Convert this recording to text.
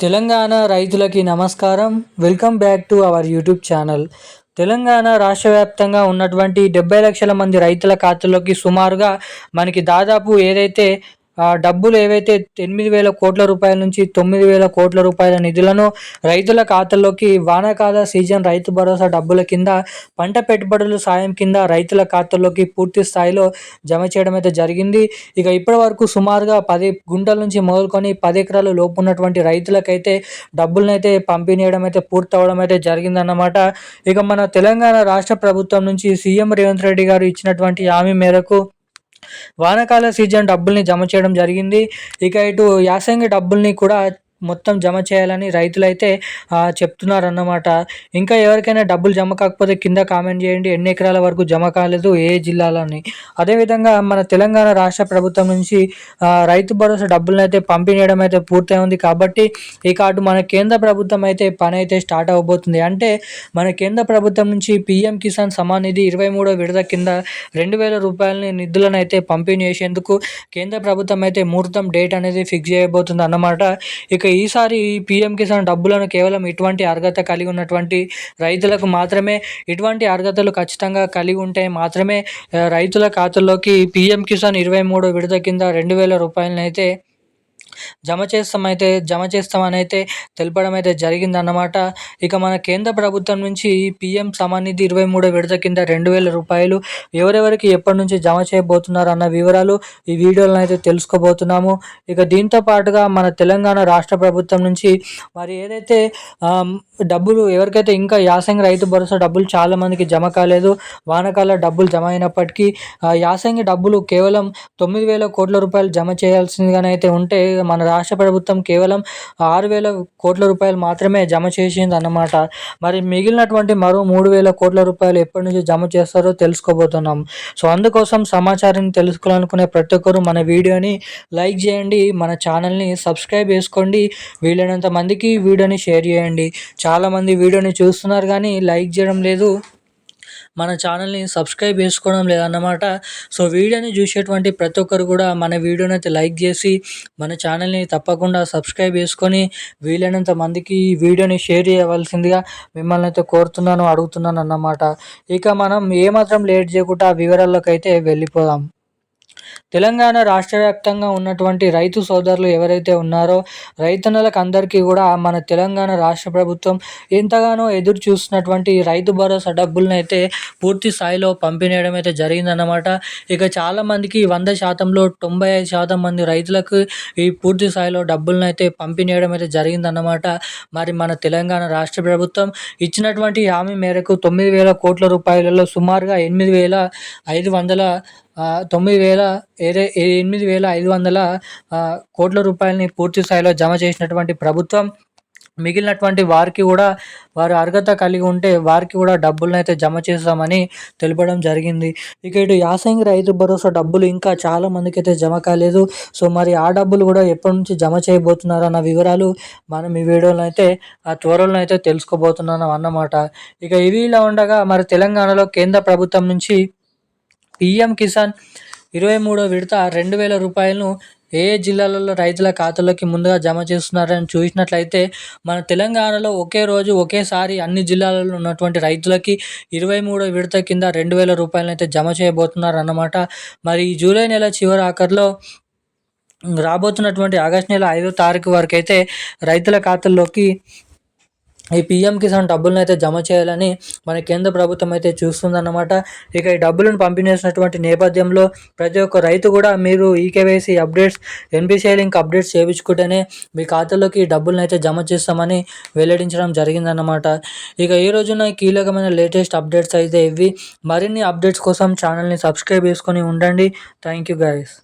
తెలంగాణ రైతులకి నమస్కారం. Welcome back to our YouTube channel. Telangana రాష్ట్ర వ్యాప్తంగా ఉన్నటువంటి 70 లక్షల మంది రైతుల ఖాతాల్లోకి సుమారుగా మనకి దాదాపు ఏదైతే డబ్బులు ఏవైతే 8,000 కోట్ల రూపాయల నుంచి 9,000 కోట్ల రూపాయల నిధులను రైతుల ఖాతాల్లోకి వానాకాల సీజన్ రైతు భరోసా డబ్బుల కింద, పంట పెట్టుబడుల సాయం కింద రైతుల ఖాతాల్లోకి పూర్తి స్థాయిలో జమ చేయడం అయితే జరిగింది. ఇక ఇప్పటివరకు సుమారుగా 10 గుంటల నుంచి మొదలుకొని 10 ఎకరాల లోపు ఉన్నటువంటి రైతులకైతే డబ్బులనైతే పంపిణీ చేయడం అయితే పూర్తవడం అయితే జరిగిందన్నమాట. ఇక మన తెలంగాణ రాష్ట్ర ప్రభుత్వం నుంచి సీఎం రేవంత్ రెడ్డి గారు ఇచ్చినటువంటి హామీ మేరకు వానాకాల సీజన్ డబ్బుల్ని జమ చేయడం జరిగింది. ఇక ఇటు యాసంగి డబ్బుల్ని కూడా మొత్తం జమ చేయాలని రైతులైతే చెప్తున్నారన్నమాట. ఇంకా ఎవరికైనా డబ్బులు జమ కాకపోతే కింద కామెంట్ చేయండి, ఎన్ని ఎకరాల వరకు జమ కాలేదు, ఏ జిల్లాలని. అదేవిధంగా మన తెలంగాణ రాష్ట్ర ప్రభుత్వం నుంచి రైతు భరోసా డబ్బులను అయితే పంపిణీ చేయడం అయితే పూర్తయింది. కాబట్టి ఇక అటు మన కేంద్ర ప్రభుత్వం అయితే పని అయితే స్టార్ట్ అవ్వబోతుంది. అంటే మన కేంద్ర ప్రభుత్వం నుంచి పీఎం కిసాన్ సమాన్ నిధి 23వ విడత కింద 2,000 రూపాయలని నిధులను అయితే పంపిణీ చేసేందుకు కేంద్ర ప్రభుత్వం అయితే ముహూర్తం డేట్ అనేది ఫిక్స్ చేయబోతుంది అన్నమాట. ఇక ఈసారి పీఎం కిసాన్ డబ్బులను కేవలం ఇటువంటి అర్హత కలిగి ఉన్నటువంటి రైతులకు మాత్రమే, ఇటువంటి అర్హతలు ఖచ్చితంగా కలిగి ఉంటే మాత్రమే రైతుల ఖాతాల్లోకి పీఎం కిసాన్ 23వ విడత కింద 2,000 రూపాయలను అయితే జమ చేస్తామని అయితే తెలపడం అయితే జరిగిందన్నమాట. ఇక మన కేంద్ర ప్రభుత్వం నుంచి పీఎం సమాన్ నిధి 23వ విడత కింద 2,000 రూపాయలు ఎవరెవరికి ఎప్పటి నుంచి జమ చేయబోతున్నారు అన్న వివరాలు ఈ వీడియోలో అయితే తెలుసుకోబోతున్నాము. ఇక దీంతో పాటుగా మన తెలంగాణ రాష్ట్ర ప్రభుత్వం నుంచి మరి ఏదైతే డబ్బులు ఎవరికైతే ఇంకా యాసంగి రైతు భరోసా డబ్బులు చాలామందికి జమ కాలేదు, వానాకాల డబ్బులు జమ అయినప్పటికీ యాసంగి డబ్బులు కేవలం 9,000 కోట్ల రూపాయలు జమ చేయాల్సిందిగానైతే ఉంటే మన రాష్ట్ర ప్రభుత్వం కేవలం 6,000 కోట్ల రూపాయలు మాత్రమే జమ చేసింది అన్నమాట. మరి మిగిలినటువంటి మరో 3,000 కోట్ల రూపాయలు ఎప్పటి నుంచి జమ చేస్తారో తెలుసుకోబోతున్నాం. సో అందుకోసం సమాచారాన్ని తెలుసుకోవాలనుకునే ప్రతి ఒక్కరు మన వీడియోని లైక్ చేయండి, మన ఛానల్ని సబ్స్క్రైబ్ చేసుకోండి, వీలైనంత మందికి వీడియోని షేర్ చేయండి. చాలామంది వీడియోని చూస్తున్నారు కానీ లైక్ చేయడం లేదు, మన ఛానల్ని సబ్స్క్రైబ్ చేసుకోవడం లేదన్నమాట. సో వీడియోని చూసేటువంటి ప్రతి ఒక్కరు కూడా మన వీడియోని అయితే లైక్ చేసి మన ఛానల్ని తప్పకుండా సబ్స్క్రైబ్ చేసుకొని వీలైనంత మందికి ఈ వీడియోని షేర్ చేయవలసిందిగా మిమ్మల్ని అయితే అడుగుతున్నాను అన్నమాట. ఇక మనం ఏమాత్రం లేట్ చేయకుండా వివరాల్లోకి అయితే వెళ్ళిపోదాం. తెలంగాణ రాష్ట్ర వ్యాప్తంగా ఉన్నటువంటి రైతు సోదరులు ఎవరైతే ఉన్నారో రైతన్నలకు అందరికీ కూడా మన తెలంగాణ రాష్ట్ర ప్రభుత్వం ఎంతగానో ఎదురు చూస్తున్నటువంటి రైతు భరోసా డబ్బులను అయితే పూర్తి స్థాయిలో పంపిణీ చేయడం అయితే జరిగిందన్నమాట. ఇక చాలామందికి 100%లో 95% మంది రైతులకు ఈ పూర్తి స్థాయిలో డబ్బులను అయితే పంపిణీ చేయడం అయితే జరిగిందన్నమాట. మరి మన తెలంగాణ రాష్ట్ర ప్రభుత్వం ఇచ్చినటువంటి హామీ మేరకు 9,000 కోట్ల రూపాయలలో సుమారుగా 8,500 కోట్ల రూపాయలని పూర్తి స్థాయిలో జమ చేసినటువంటి ప్రభుత్వం మిగిలినటువంటి వారికి కూడా వారు అర్హత కలిగి ఉంటే వారికి కూడా డబ్బులను అయితే జమ చేస్తామని తెలపడం జరిగింది. ఇక ఇటు యాసంగి రైతు భరోసా డబ్బులు ఇంకా చాలా మందికి అయితే జమ కాలేదు. సో మరి ఆ డబ్బులు కూడా ఎప్పటి నుంచి జమ చేయబోతున్నారు అన్న వివరాలు మనం ఈ వీడియోలో అయితే త్వరలో అయితే తెలుసుకోబోతున్నాం అన్నమాట. ఇక ఇవి ఇలా ఉండగా మరి తెలంగాణలో కేంద్ర ప్రభుత్వం నుంచి పీఎం కిసాన్ 23వ విడత 2,000 రూపాయలను ఏ జిల్లాలలో రైతుల ఖాతాలోకి ముందుగా జమ చేస్తున్నారని చూసినట్లయితే మన తెలంగాణలో ఒకే రోజు ఒకేసారి అన్ని జిల్లాలలో ఉన్నటువంటి రైతులకి 23వ విడత కింద 2,000 రూపాయలను అయితే జమ చేయబోతున్నారు అన్నమాట. మరి ఈ జూలై నెల చివరి ఆఖరిలో రాబోతున్నటువంటి ఆగస్టు నెల 5వ తారీఖు వరకు అయితే రైతుల ఖాతాల్లోకి ఈ పీఎం కిసాన్ డబ్బులను అయితే జమ చేయాలని మన కేంద్ర ప్రభుత్వం అయితే చూస్తుందన్నమాట. ఇక ఈ డబ్బులను పంపిణీ చేసినటువంటి నేపథ్యంలో ప్రతి ఒక్క రైతు కూడా మీరు eKYC updates, NPCI link updates చేయించుకుంటేనే మీ ఖాతాలోకి డబ్బులను అయితే జమ చేస్తామని వెల్లడించడం జరిగిందన్నమాట. ఇక ఈ రోజున కీలకమైన లేటెస్ట్ అప్డేట్స్ అయితే ఇవి. మరిన్ని అప్డేట్స్ కోసం ఛానల్ని సబ్స్క్రైబ్ చేసుకొని ఉండండి. Thank you guys.